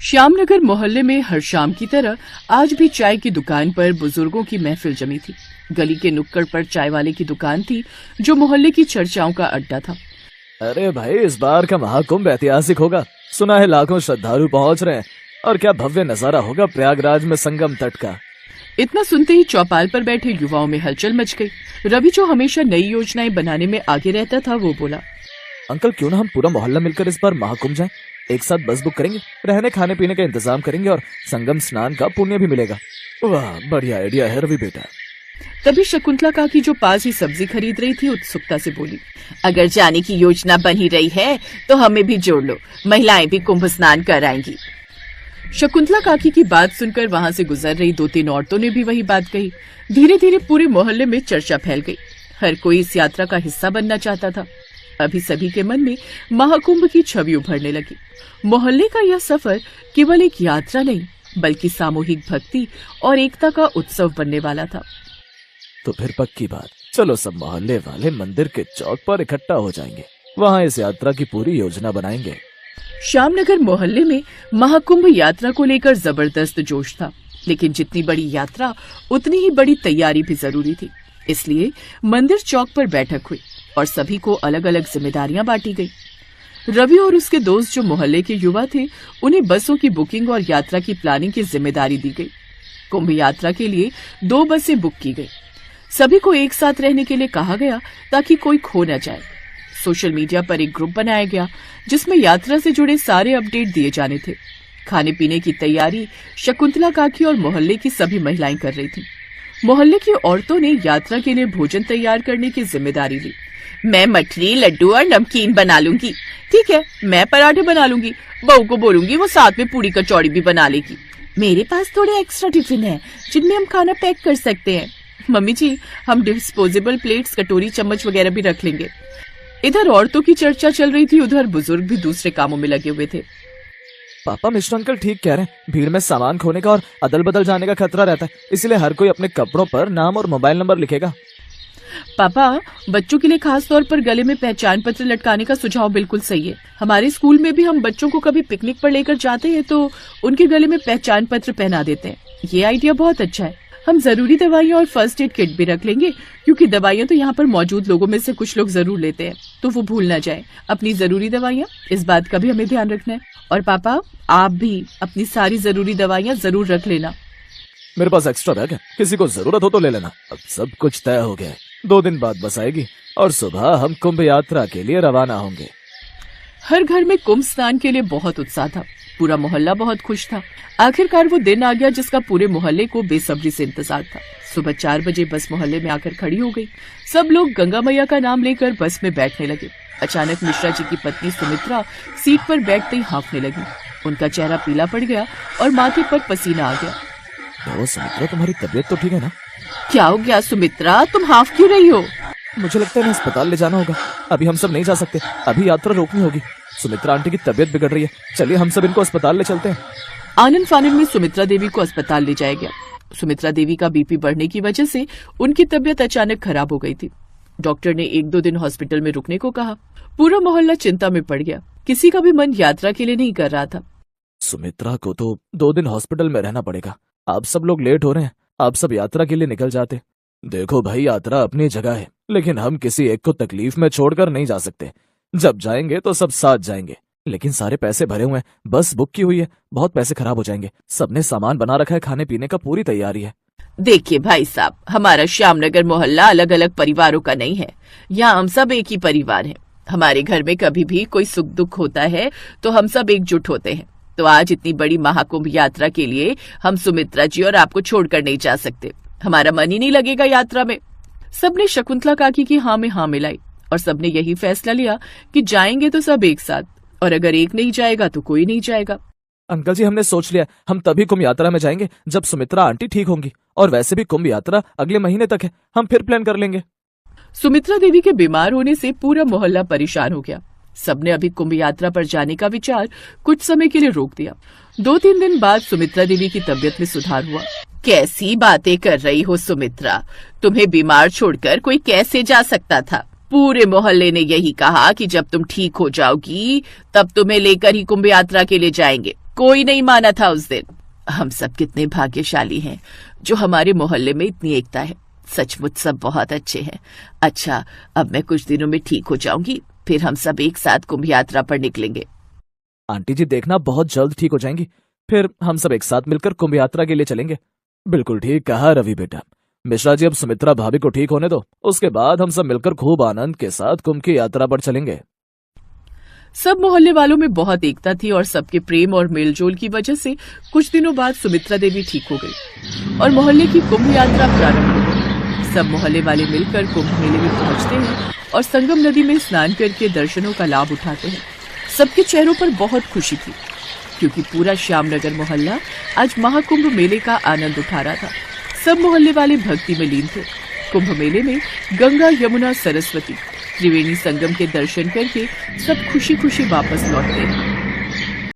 श्यामनगर मोहल्ले में हर शाम की तरह आज भी चाय की दुकान पर बुजुर्गों की महफिल जमी थी। गली के नुक्कड़ पर चाय वाले की दुकान थी जो मोहल्ले की चर्चाओं का अड्डा था। अरे भाई, इस बार का महाकुंभ ऐतिहासिक होगा। सुना है लाखों श्रद्धालु पहुंच रहे हैं और क्या भव्य नजारा होगा प्रयागराज में संगम तट का। इतना सुनते ही चौपाल पर बैठे युवाओं में हलचल मच गई। रवि जो हमेशा नई योजनाएं बनाने में आगे रहता था, वो बोला, अंकल क्यों ना हम पूरा मोहल्ला मिलकर इस बार महाकुंभ जाएं? एक साथ बस बुक करेंगे, रहने खाने पीने का इंतजाम करेंगे और संगम स्नान का पुण्य भी मिलेगा। वाह, बढ़िया आइडिया है रवि बेटा। तभी शकुंतला काकी जो पास ही सब्जी खरीद रही थी उत्सुकता से बोली, अगर जाने की योजना बन ही रही है तो हमें भी जोड़ लो, महिलाएं भी कुंभ स्नान कर आएंगी। शकुंतला काकी की बात सुनकर वहां से गुजर रही 2-3 औरतों ने भी वही बात कही। धीरे धीरे पूरे मोहल्ले में चर्चा फैल गई। हर कोई इस यात्रा का हिस्सा बनना चाहता था। अभी सभी के मन में महाकुंभ की छवि उभरने लगी। मोहल्ले का यह सफर केवल एक यात्रा नहीं बल्कि सामूहिक भक्ति और एकता का उत्सव बनने वाला था। तो फिर पक्की बात, चलो सब मोहल्ले वाले मंदिर के चौक पर इकट्ठा हो जाएंगे, वहाँ इस यात्रा की पूरी योजना बनाएंगे। श्यामनगर मोहल्ले में महाकुंभ यात्रा को लेकर जबरदस्त जोश था, लेकिन जितनी बड़ी यात्रा उतनी ही बड़ी तैयारी भी जरूरी थी। इसलिए मंदिर चौक पर बैठक हुई और सभी को अलग अलग जिम्मेदारियां बांटी गई। रवि और उसके दोस्त जो मोहल्ले के युवा थे, उन्हें बसों की बुकिंग और यात्रा की प्लानिंग की जिम्मेदारी दी गई। कुंभ यात्रा के लिए 2 बसें बुक की गई। सभी को एक साथ रहने के लिए कहा गया ताकि कोई खो न जाए। सोशल मीडिया पर एक ग्रुप बनाया गया जिसमें यात्रा से जुड़े सारे अपडेट दिए जाने थे। खाने पीने की तैयारी शकुंतला काकी और मोहल्ले की सभी महिलाएं कर रही थीं। मोहल्ले की औरतों ने यात्रा के लिए भोजन तैयार करने की जिम्मेदारी ली। मैं मठरी, लड्डू और नमकीन बना लूंगी। ठीक है, मैं पराठे बना लूंगी। बहू को बोलूंगी वो साथ में पूरी कचौड़ी भी बना लेगी। मेरे पास थोड़े एक्स्ट्रा टिफिन है जिनमें हम खाना पैक कर सकते हैं। मम्मी जी, हम डिस्पोजेबल प्लेट्स, कटोरी, चम्मच वगैरह भी रख लेंगे। इधर औरतों की चर्चा चल रही थी, उधर बुजुर्ग भी दूसरे कामों में लगे हुए थे। पापा, मिस्टर अंकल ठीक कह रहे हैं, भीड़ में सामान खोने का और अदल बदल जाने का खतरा रहता है, इसलिए हर कोई अपने कपड़ों पर नाम और मोबाइल नंबर लिखेगा। पापा, बच्चों के लिए खास तौर पर गले में पहचान पत्र लटकाने का सुझाव बिल्कुल सही है। हमारे स्कूल में भी हम बच्चों को कभी पिकनिक पर लेकर जाते हैं तो उनके गले में पहचान पत्र पहना देते हैं। ये आइडिया बहुत अच्छा है। हम जरूरी दवाइयाँ और फर्स्ट एड किट भी रख लेंगे, क्योंकि दवाइयाँ तो यहाँ पर मौजूद लोगों में से कुछ लोग जरूर लेते हैं, तो वो भूल ना जाए अपनी जरूरी दवाइयाँ। इस बात का भी हमें ध्यान रखना है। और पापा, आप भी अपनी सारी जरूरी दवाइयाँ जरूर रख लेना। मेरे पास एक्स्ट्रा बैग है, किसी को जरूरत हो तो ले लेना। अब सब कुछ तय हो गया है, 2 दिन बाद बस आएगी और सुबह हम कुंभ यात्रा के लिए रवाना होंगे। हर घर में कुंभ स्नान के लिए बहुत उत्साह था। पूरा मोहल्ला बहुत खुश था। आखिरकार वो दिन आ गया जिसका पूरे मोहल्ले को बेसब्री से इंतजार था। सुबह 4 बजे बस मोहल्ले में आकर खड़ी हो गई। सब लोग गंगा मैया का नाम लेकर बस में बैठने लगे। अचानक मिश्रा जी की पत्नी सुमित्रा सीट पर बैठते ही हाँफने लगी। उनका चेहरा पीला पड़ गया और माथे पर पसीना आ गया। सुमित्रा, तुम्हारी तबीयत तो ठीक है ना? क्या हो गया सुमित्रा, तुम हाफ क्यों रही हो? मुझे लगता है अस्पताल ले जाना होगा। अभी हम सब नहीं जा सकते, अभी यात्रा रोकनी होगी। सुमित्रा आंटी की तबीयत बिगड़ रही है, चलिए हम सब इनको अस्पताल ले चलते हैं। आनंद फानंद में सुमित्रा देवी को अस्पताल ले जाया गया। सुमित्रा देवी का बीपी बढ़ने की वजह से उनकी तबीयत अचानक खराब हो गई थी। डॉक्टर ने 1-2 दिन हॉस्पिटल में रुकने को कहा। पूरा मोहल्ला चिंता में पड़ गया। किसी का भी मन यात्रा के लिए नहीं कर रहा था। सुमित्रा को तो 2 दिन हॉस्पिटल में रहना पड़ेगा। आप सब लोग लेट हो रहे हैं, आप सब यात्रा के लिए निकल जाते। देखो भाई, यात्रा अपनी जगह है, लेकिन हम किसी एक को तकलीफ में छोड़कर नहीं जा सकते। जब जाएंगे तो सब साथ जाएंगे, लेकिन सारे पैसे भरे हुए हैं, बस बुक की हुई है, बहुत पैसे खराब हो जाएंगे। सबने सामान बना रखा है, खाने पीने का पूरी तैयारी है। देखिए भाई साहब, हमारा श्यामनगर मोहल्ला अलग अलग परिवारों का नहीं है। यहाँ हम सब एक ही परिवार हैं। हमारे घर में कभी भी कोई सुख दुख होता है तो हम सब एकजुट होते हैं। तो आज इतनी बड़ी महाकुंभ यात्रा के लिए हम सुमित्रा जी और आपको छोड़कर नहीं जा सकते। हमारा मन ही नहीं लगेगा यात्रा में। सबने शकुंतला काकी की हाँ में हाँ मिलाई और सबने यही फैसला लिया कि जाएंगे तो सब एक साथ, और अगर एक नहीं जाएगा तो कोई नहीं जाएगा। अंकल जी, हमने सोच लिया, हम तभी कुंभ यात्रा में जाएंगे जब सुमित्रा आंटी ठीक होंगी। और वैसे भी कुंभ यात्रा अगले महीने तक है, हम फिर प्लान कर लेंगे। सुमित्रा देवी के बीमार होने से पूरा मोहल्ला परेशान हो गया। सबने अभी कुंभ यात्रा पर जाने का विचार कुछ समय के लिए रोक दिया। 2-3 दिन बाद सुमित्रा देवी की तबीयत में सुधार हुआ। कैसी बातें कर रही हो सुमित्रा, तुम्हें बीमार छोड़कर कोई कैसे जा सकता था? पूरे मोहल्ले ने यही कहा कि जब तुम ठीक हो जाओगी तब तुम्हें लेकर ही कुंभ यात्रा के लिए जाएंगे। कोई नहीं माना था उस दिन। हम सब कितने भाग्यशाली हैं जो हमारे मोहल्ले में इतनी एकता है। सचमुच सब बहुत अच्छे हैं। अच्छा, अब मैं कुछ दिनों में ठीक हो जाऊंगी, फिर हम सब एक साथ कुंभ यात्रा पर निकलेंगे। आंटी जी देखना, बहुत जल्द ठीक हो जाएंगी, फिर हम सब एक साथ मिलकर कुंभ यात्रा के लिए चलेंगे। बिल्कुल ठीक कहा रवि बेटा। मिश्रा जी, अब सुमित्रा भाभी को ठीक होने दो, उसके बाद हम सब मिलकर खूब आनंद के साथ कुंभ की यात्रा पर चलेंगे। सब मोहल्ले वालों में बहुत एकता थी और सबके प्रेम और मेलजोल की वजह से कुछ दिनों बाद सुमित्रा देवी ठीक हो गई और मोहल्ले की कुंभ यात्रा प्रारंभ हो गई। सब मोहल्ले वाले मिलकर कुंभ मेले में पहुंचते हैं और संगम नदी में स्नान करके दर्शनों का लाभ उठाते हैं। सबके चेहरों पर बहुत खुशी थी क्योंकि पूरा श्यामनगर मोहल्ला आज महाकुंभ मेले का आनंद उठा रहा था। सब मोहल्ले वाले भक्ति में लीन थे। कुंभ मेले में गंगा, यमुना, सरस्वती, त्रिवेणी संगम के दर्शन करके सब खुशी खुशी वापस लौटते हैं।